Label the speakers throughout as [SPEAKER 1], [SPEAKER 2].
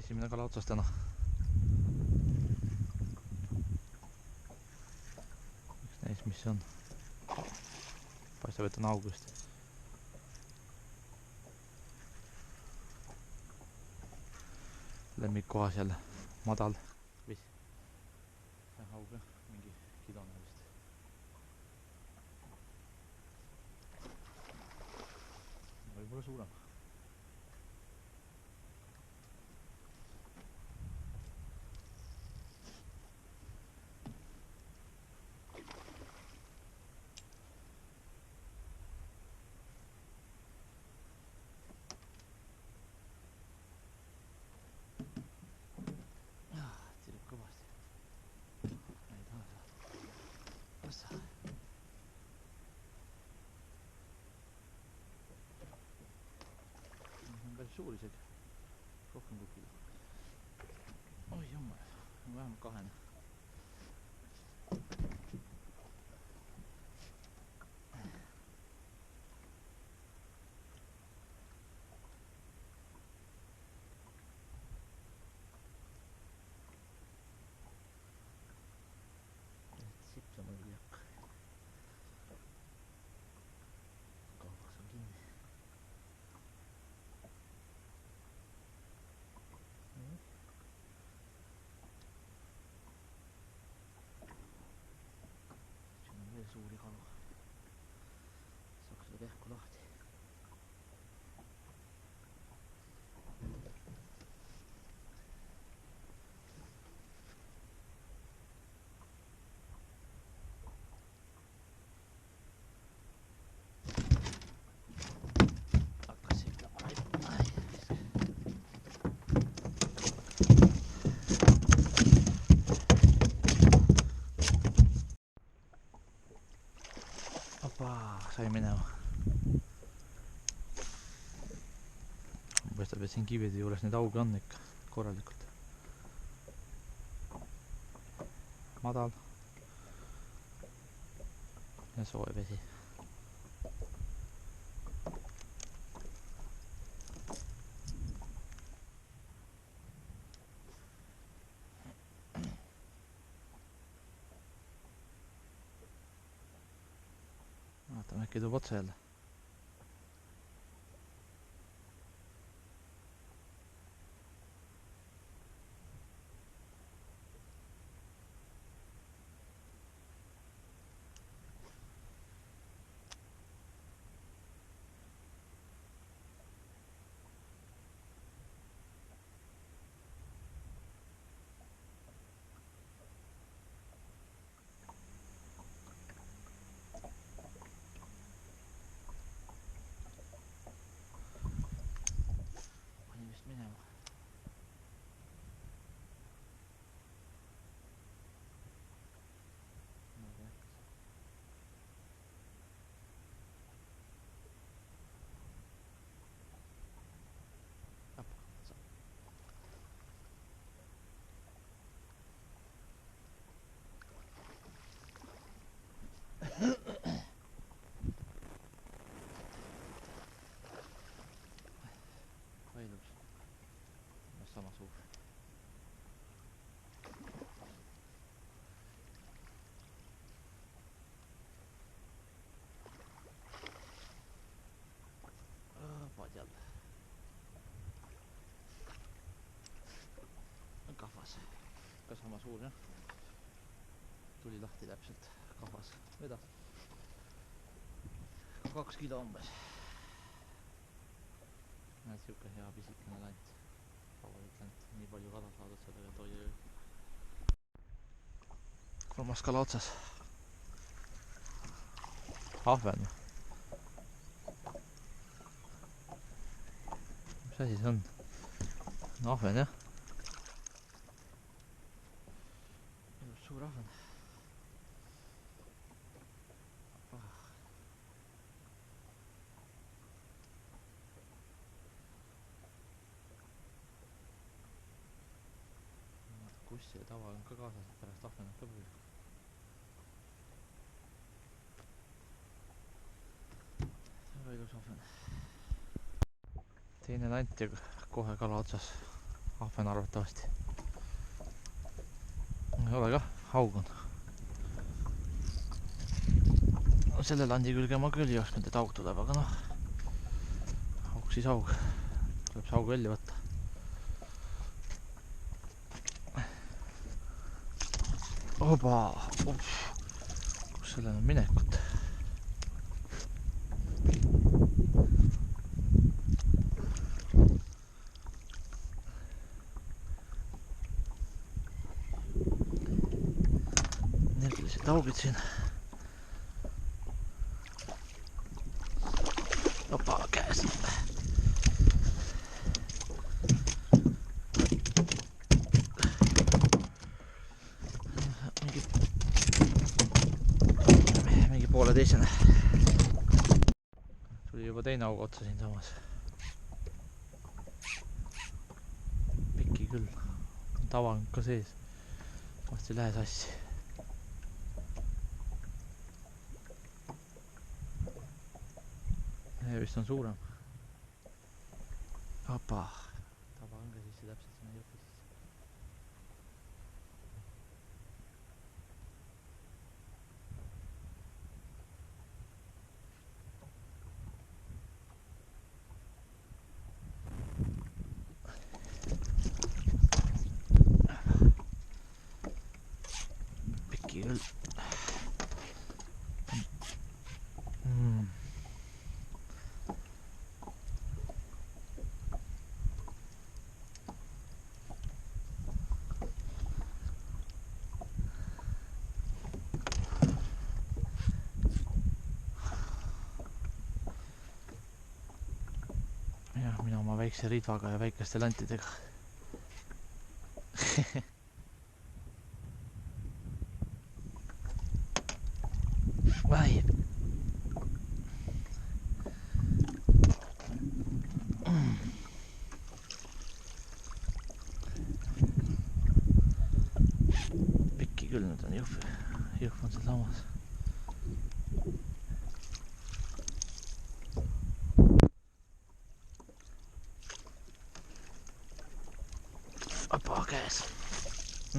[SPEAKER 1] esimene kala otsas täna. Üks näis, mis see on. Paistab, et on august. Lemmikkohas jälle madal vis. See on haug, mingi kidone vist. Võib-olla suurem. Tirib kõvasti. Ei taha saada. Ossa. On päris suur isegi. Rohkem kui kilo. Oi jummal. On vähemalt kahene. Sipsama ei hakka. Kauaks on kinni. Siin on veel suuri kalu. Saaks seda pehku lahti. Sai minema. Paistab, et siin kivide juures neid auge on ikka korralikult. Madal ja soe vesi. Vaatame, äkki tuleb otsa jälle. Minema. Vaidlus. Sama suur. Padjal. Kahvas. Ka sama suur, jah? Tuli lahti täpselt. Kahvas. Vedas. 2 kilo umbes. Näed, siuke hea pisikene lant. Nii palju kala saadud sellega toidu. Kolmas kala otsas. Ahven. Mis asi see on? Ahven, jah? Suur ahven. Kussi ja tava on ka kaasas, et pärast ahvenat ka püüda. See on ilus ahven. Teine lant ja kohe kala otsas. ahven arvatavasti. Ei ole kah, haug on. Selle landi külge ma küll ei oskanud, et haug tuleb, aga noh, haug siis haug. Tuleb see haug välja võtta. Oba! Kus sellel on minekut? Energilised haugid siin. Opa, käes. Mingi pooleteisene. Tuli juba teine haug otsa siin samas. Pikki küll. Tavang ka sees. Vast ei lähe sassi. Vist on suurem. Opa. Tavanga sisse täpselt sinna jõppu sisse. Pikki küll. Jah, mina oma väikse ridvaga ja väikeste lantidega. Vai. Pikki küll, nüüd on jõhv on seal samas. Opa, käes.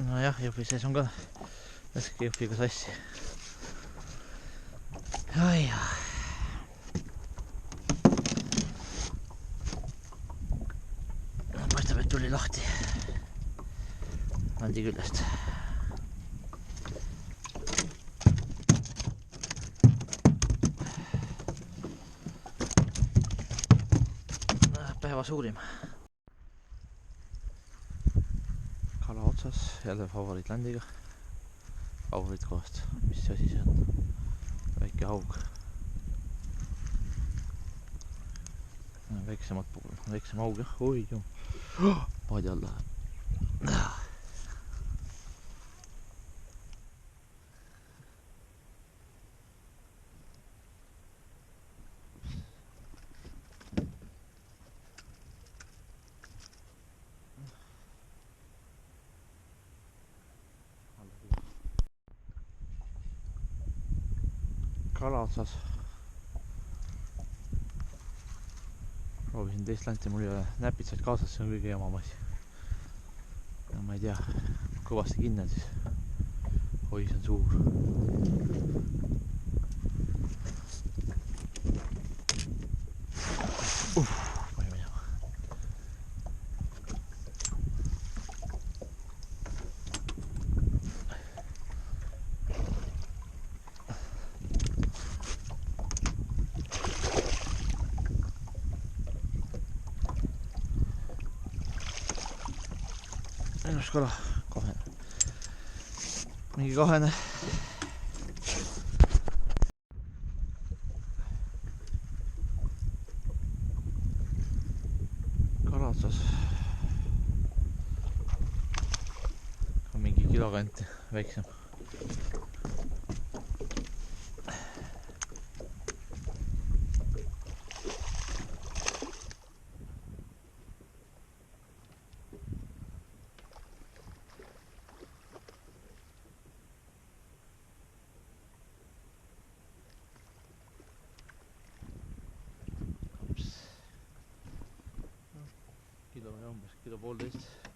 [SPEAKER 1] No jah, jõhvi sees on ka. Laske jõhviga sassi. Ai jah. Paistab, et tuli lahti. Landi küljest. Päeva suurim. Kala otsas, jälle favoriitlandiga. Favoriitkohast, mis asi see on? Väike haug. Väiksemad puhul, väiksem haug jah, oi jum. Paadi alla. Kala otsas. Proovisin teist lanti, mul ei ole näpitsaid kaasas, see on kõige jamam asi. Ja ma ei tea, kõvasti kinni on siis. Oi, see on suur. Pani minema. Ilus kala, kahene. Mingi kahene. Kala otsas. Ka mingi kilo kanti, väiksem. Kilo ja umbes kilo poolteist.